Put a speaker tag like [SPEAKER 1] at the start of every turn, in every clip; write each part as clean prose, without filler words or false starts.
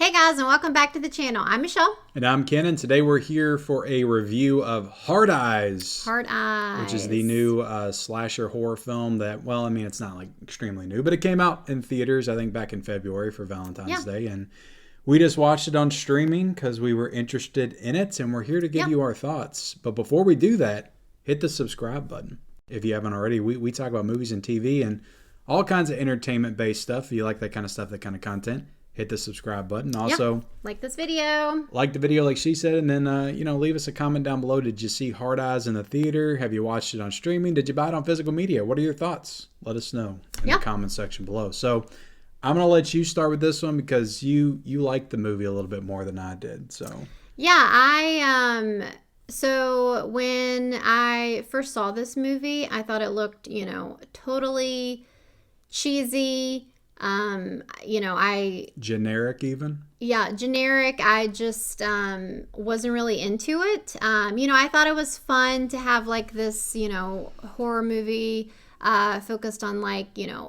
[SPEAKER 1] Hey guys, and welcome back to the channel. I'm Michelle.
[SPEAKER 2] And I'm Ken, and today we're here for a review of Hard Eyes.
[SPEAKER 1] Hard Eyes.
[SPEAKER 2] Which is the new slasher horror film that, well, I mean, it's not like extremely new, but it came out in theaters, I think, back in February for Valentine's Day. And we just watched it on streaming because we were interested in it, and we're here to give you our thoughts. But before we do that, hit the subscribe button if you haven't already. We talk about movies and TV and all kinds of entertainment-based stuff. If you like that kind of stuff, that kind of content, hit the subscribe button. Also,
[SPEAKER 1] like this video.
[SPEAKER 2] Like the video like she said, and then, leave us a comment down below. Did you see Hard Eyes in the theater? Have you watched it on streaming? Did you buy it on physical media? What are your thoughts? Let us know in the comment section below. So I'm going to let you start with this one because you liked the movie a little bit more than I did. So
[SPEAKER 1] so when I first saw this movie, I thought it looked, totally cheesy.
[SPEAKER 2] Generic even?
[SPEAKER 1] Yeah, generic. I just wasn't really into it. I thought it was fun to have like this, horror movie focused on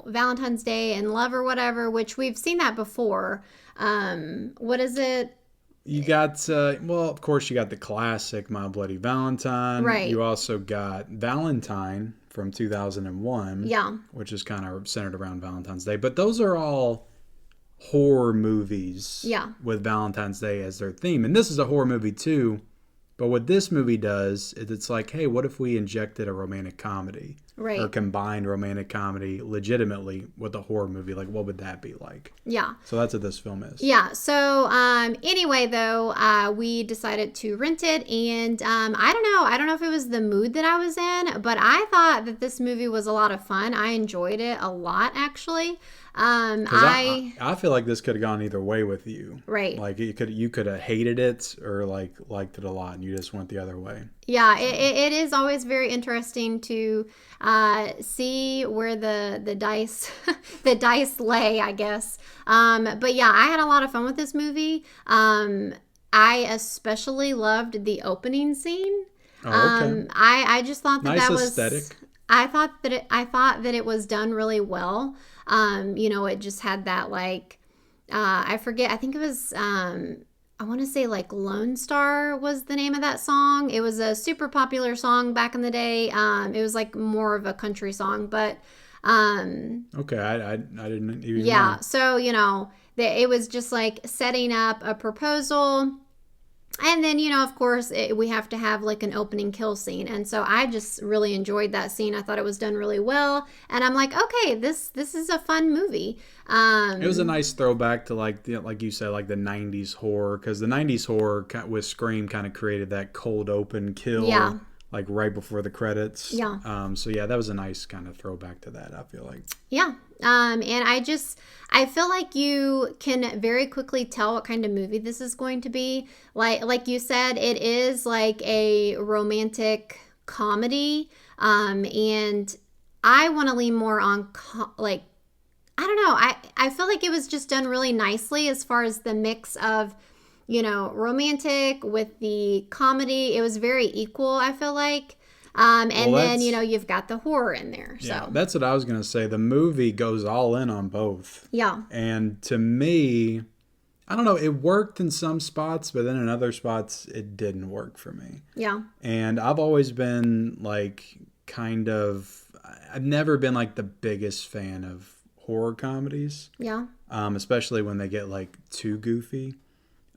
[SPEAKER 1] Valentine's Day and love or whatever, which we've seen that before. What is it?
[SPEAKER 2] You got, of course you got the classic My Bloody Valentine.
[SPEAKER 1] Right.
[SPEAKER 2] You also got Valentine from 2001.
[SPEAKER 1] Yeah.
[SPEAKER 2] Which is kind of centered around Valentine's Day. But those are all horror movies with Valentine's Day as their theme. And this is a horror movie too. But what this movie does is it's like, hey, what if we injected a romantic comedy?
[SPEAKER 1] Right.
[SPEAKER 2] Or combined romantic comedy legitimately with a horror movie? Like, what would that be like?
[SPEAKER 1] Yeah.
[SPEAKER 2] So that's what this film is.
[SPEAKER 1] Yeah. So anyway, though, we decided to rent it. And I don't know. I don't know if it was the mood that I was in, but I thought that this movie was a lot of fun. I enjoyed it a lot, actually.
[SPEAKER 2] I feel like this could have gone either way with you.
[SPEAKER 1] Right.
[SPEAKER 2] Like you could have hated it or liked it a lot and you just went the other way.
[SPEAKER 1] Yeah, so. It is always very interesting to see where the dice the dice lay, I guess. But yeah, I had a lot of fun with this movie. I especially loved the opening scene.
[SPEAKER 2] Oh, okay.
[SPEAKER 1] I just thought that
[SPEAKER 2] nice
[SPEAKER 1] that was
[SPEAKER 2] aesthetic.
[SPEAKER 1] I thought that it was done really well. It just had that I forget. I think it was I want to say Lone Star was the name of that song. It was a super popular song back in the day. It was more of a country song, but
[SPEAKER 2] okay, I didn't even know.
[SPEAKER 1] So it was just setting up a proposal. And then, of course, we have to have an opening kill scene. And so I just really enjoyed that scene. I thought it was done really well. And I'm like, okay, this is a fun movie.
[SPEAKER 2] It was a nice throwback to like you said, the 90s horror. Because the 90s horror with Scream kind of created that cold open kill.
[SPEAKER 1] Yeah.
[SPEAKER 2] Right before the credits.
[SPEAKER 1] Yeah.
[SPEAKER 2] That was a nice kind of throwback to that, I feel like.
[SPEAKER 1] Yeah. And I feel like you can very quickly tell what kind of movie this is going to be. Like you said, it is a romantic comedy. And I want to lean more on I don't know. I feel like it was just done really nicely as far as the mix of romantic with the comedy. It was very equal, I feel like. Then, you've got the horror in there. So.
[SPEAKER 2] Yeah, that's what I was going to say. The movie goes all in on both.
[SPEAKER 1] Yeah.
[SPEAKER 2] And to me, I don't know, it worked in some spots, but then in other spots, it didn't work for me.
[SPEAKER 1] Yeah.
[SPEAKER 2] And I've always been I've never been the biggest fan of horror comedies.
[SPEAKER 1] Yeah.
[SPEAKER 2] Especially when they get too goofy.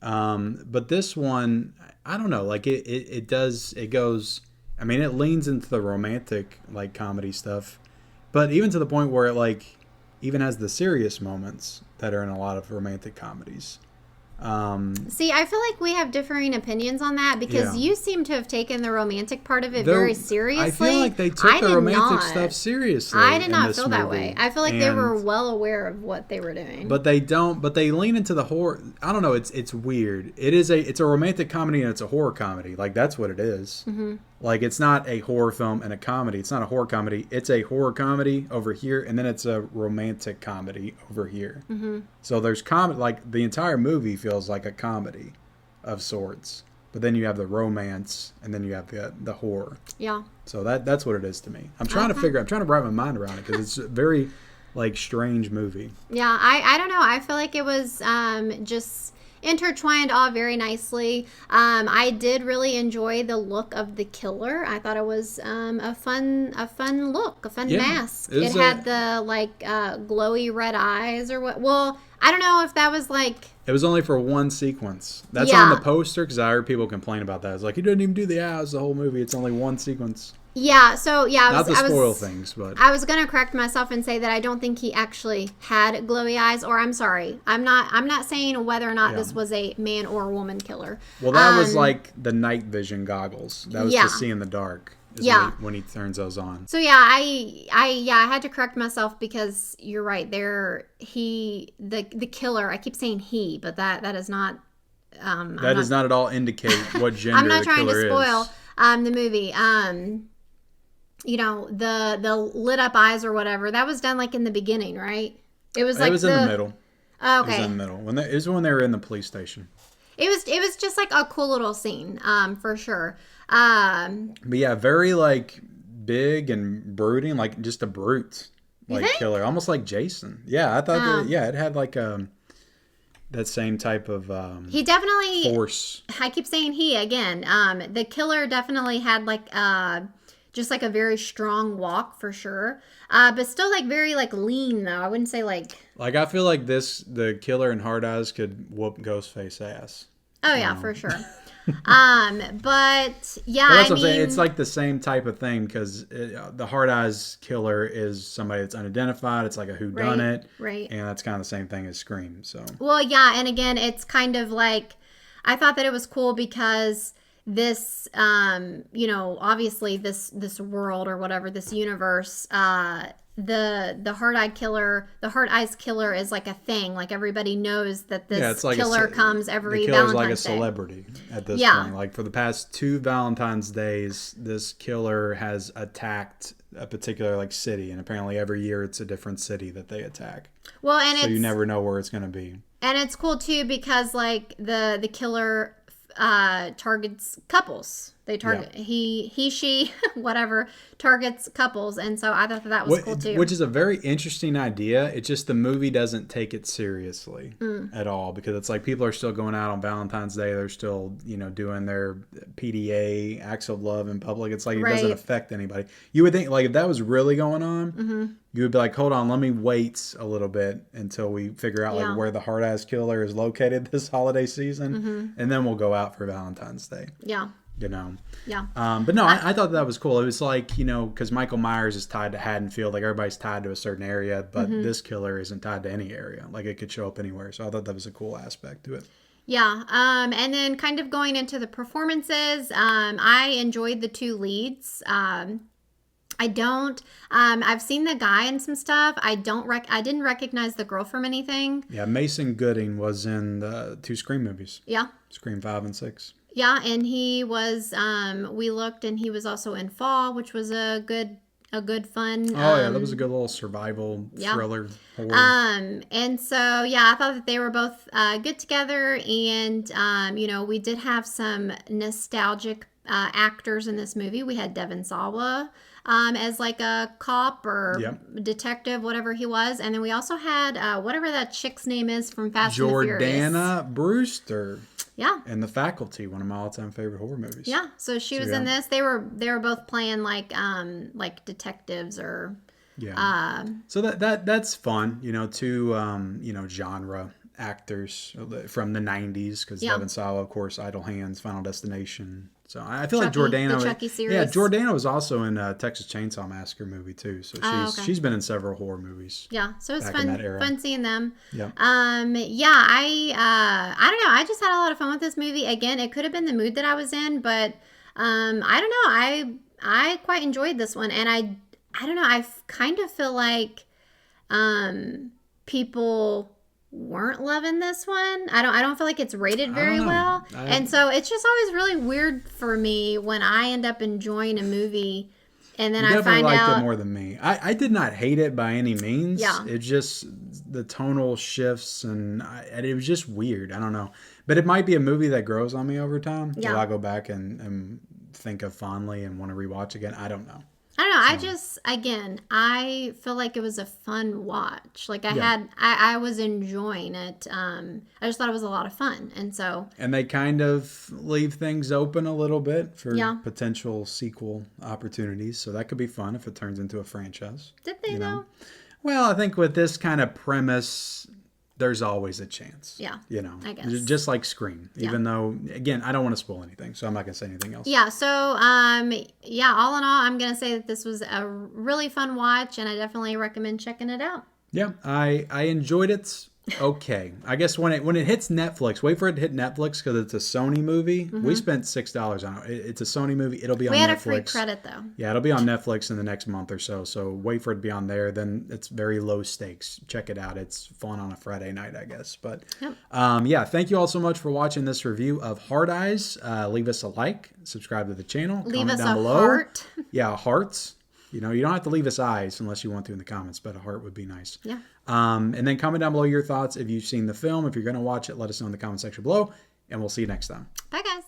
[SPEAKER 2] But this one, I don't know, it goes, I mean, it leans into the romantic comedy stuff, but even to the point where it even has the serious moments that are in a lot of romantic comedies.
[SPEAKER 1] See, I feel like we have differing opinions on that because you seem to have taken the romantic part of it very seriously.
[SPEAKER 2] I feel like they took the romantic stuff seriously.
[SPEAKER 1] I did not feel that way. I feel like they were well aware of what they were doing.
[SPEAKER 2] But they don't. But they lean into the horror. I don't know. It's weird. It's a romantic comedy and it's a horror comedy. That's what it is. Mm-hmm. It's not a horror film and a comedy. It's not a horror comedy. It's a horror comedy over here, and then it's a romantic comedy over here. Mm-hmm. So there's comedy. The entire movie feels like a comedy of sorts. But then you have the romance, and then you have the horror.
[SPEAKER 1] Yeah.
[SPEAKER 2] So that's what it is to me. I'm trying to wrap my mind around it because it's a very strange movie.
[SPEAKER 1] Yeah, I don't know. I feel like it was just intertwined all very nicely. I did really enjoy the look of the killer. I thought it was a fun look, a fun mask. It had the like glowy red eyes or what. Well, I don't know if that was like.
[SPEAKER 2] It was only for one sequence. That's on the poster because I heard people complain about that. It's like, he didn't even do the eyes the whole movie. It's only one sequence.
[SPEAKER 1] Yeah, so yeah,
[SPEAKER 2] not to spoil things, but
[SPEAKER 1] I was gonna correct myself and say that I don't think he actually had glowy eyes. Or I'm sorry, I'm not saying whether or not this was a man or woman killer.
[SPEAKER 2] Well, that was like the night vision goggles. That was to see in the dark. When he turns those on.
[SPEAKER 1] So yeah, I had to correct myself because you're right. The killer. I keep saying he, but that is not.
[SPEAKER 2] That does not at all indicate what gender
[SPEAKER 1] I'm not
[SPEAKER 2] the killer is.
[SPEAKER 1] trying to spoil the movie. You know, the lit up eyes or whatever, that was done like in the beginning, right? It was like
[SPEAKER 2] in the middle.
[SPEAKER 1] Oh, okay.
[SPEAKER 2] It was in the middle. It was when they were in the police station.
[SPEAKER 1] It was just like a cool little scene, for sure.
[SPEAKER 2] But yeah, very like big and brooding, like just a brute like killer, almost like Jason. Yeah, I thought it had like that same type of
[SPEAKER 1] he definitely
[SPEAKER 2] force.
[SPEAKER 1] I keep saying he again. The killer definitely had like just like a very strong walk for sure. But still like very like lean though. I wouldn't say like
[SPEAKER 2] I feel like the killer in Hard Eyes could whoop Ghostface ass.
[SPEAKER 1] Oh yeah, for sure. But yeah,
[SPEAKER 2] that's what I'm saying. It's like the same type of thing because the Hard Eyes killer is somebody that's unidentified. It's like a whodunit,
[SPEAKER 1] right?
[SPEAKER 2] And that's kind of the same thing as Scream. So
[SPEAKER 1] well, yeah, and again, it's kind of like I thought that it was cool because this, obviously this world or whatever, this universe, the Hard Eyes killer is like a thing. Like everybody knows that this killer comes every Valentine's Day.
[SPEAKER 2] Like a celebrity at this point. Like for the past 2 Valentine's Days, this killer has attacked a particular like city, and apparently every year it's a different city that they attack.
[SPEAKER 1] Well, and
[SPEAKER 2] so you never know where it's going to be.
[SPEAKER 1] And it's cool too because like the killer targets couples. They target he she whatever targets couples, and so I thought that was cool too.
[SPEAKER 2] Which is a very interesting idea. It's just the movie doesn't take it seriously at all because it's like people are still going out on Valentine's Day. They're still doing their PDA acts of love in public. It's like it doesn't affect anybody. You would think like if that was really going on, you would be like, hold on, let me wait a little bit until we figure out like where the Hard Eyes killer is located this holiday season, and then we'll go out for Valentine's Day.
[SPEAKER 1] Yeah.
[SPEAKER 2] Yeah. But no, I thought that was cool. It was like, because Michael Myers is tied to Haddonfield. Like everybody's tied to a certain area, but this killer isn't tied to any area. Like it could show up anywhere. So I thought that was a cool aspect to it.
[SPEAKER 1] Yeah. And then kind of going into the performances, I enjoyed the 2 leads. I've seen the guy in some stuff. I didn't recognize the girl from anything.
[SPEAKER 2] Yeah. Mason Gooding was in the 2 Scream movies.
[SPEAKER 1] Yeah.
[SPEAKER 2] Scream 5 and 6.
[SPEAKER 1] Yeah, and he was. We looked, and he was also in Fall, which was a good fun.
[SPEAKER 2] That was a good little survival thriller. Horror.
[SPEAKER 1] And so I thought that they were both good together, and we did have some nostalgic actors in this movie. We had Devon Sawa as like a cop or detective, whatever he was, and then we also had whatever that chick's name is from Fast and the Furious.
[SPEAKER 2] Jordana Brewster.
[SPEAKER 1] Yeah.
[SPEAKER 2] And The Faculty, one of my all-time favorite horror movies.
[SPEAKER 1] Yeah. So she was in this. They were both playing like detectives or
[SPEAKER 2] so that's fun, 2 genre actors from the 90s because Devon Sawa, of course, Idle Hands, Final Destination. So I feel like Jordana,
[SPEAKER 1] the Chucky series.
[SPEAKER 2] Yeah, Jordana was also in a Texas Chainsaw Massacre movie too. So she's been in several horror movies.
[SPEAKER 1] Yeah, so it's fun seeing them.
[SPEAKER 2] Yeah.
[SPEAKER 1] I don't know. I just had a lot of fun with this movie. Again, it could have been the mood that I was in, but I don't know. I quite enjoyed this one, and I don't know. I kind of feel like people weren't loving this one. I don't feel like it's rated very well. And so it's just always really weird for me when I end up enjoying a movie and then I find out
[SPEAKER 2] it more than me. I did not hate it by any means.
[SPEAKER 1] Yeah.
[SPEAKER 2] It just the tonal shifts and it was just weird. I don't know. But it might be a movie that grows on me over time. Yeah. That I go back and think of fondly and want to rewatch again. I don't know.
[SPEAKER 1] I don't know. I just, again, I feel like it was a fun watch. Like I was enjoying it. I just thought it was a lot of fun. And so.
[SPEAKER 2] And they kind of leave things open a little bit for
[SPEAKER 1] Yeah.
[SPEAKER 2] potential sequel opportunities. So that could be fun if it turns into a franchise.
[SPEAKER 1] Did they though?
[SPEAKER 2] Well, I think with this kind of premise, there's always a chance.
[SPEAKER 1] Yeah.
[SPEAKER 2] I
[SPEAKER 1] guess.
[SPEAKER 2] Just like Scream. Even though, again, I don't want to spoil anything, so I'm not going to say anything else.
[SPEAKER 1] Yeah. So, yeah, all in all, I'm going to say that this was a really fun watch, and I definitely recommend checking it out.
[SPEAKER 2] Yeah, I enjoyed it. Okay, I guess when it hits Netflix, wait for it to hit Netflix because it's a Sony movie. We spent $6 on it. It's a Sony movie. It'll be on Netflix.
[SPEAKER 1] We had a free credit though.
[SPEAKER 2] Yeah, it'll be on Netflix in the next month or so. So wait for it to be on there. Then it's very low stakes. Check it out. It's fun on a Friday night, I guess. But yeah, thank you all so much for watching this review of Hard Eyes. Leave us a like, subscribe to the channel,
[SPEAKER 1] leave
[SPEAKER 2] comment
[SPEAKER 1] us
[SPEAKER 2] down
[SPEAKER 1] a
[SPEAKER 2] below.
[SPEAKER 1] heart.
[SPEAKER 2] Yeah, hearts. You don't have to leave us eyes unless you want to in the comments, but a heart would be nice.
[SPEAKER 1] Yeah.
[SPEAKER 2] And then comment down below your thoughts if you've seen the film. If you're going to watch it, let us know in the comment section below, and we'll see you next time.
[SPEAKER 1] Bye, guys.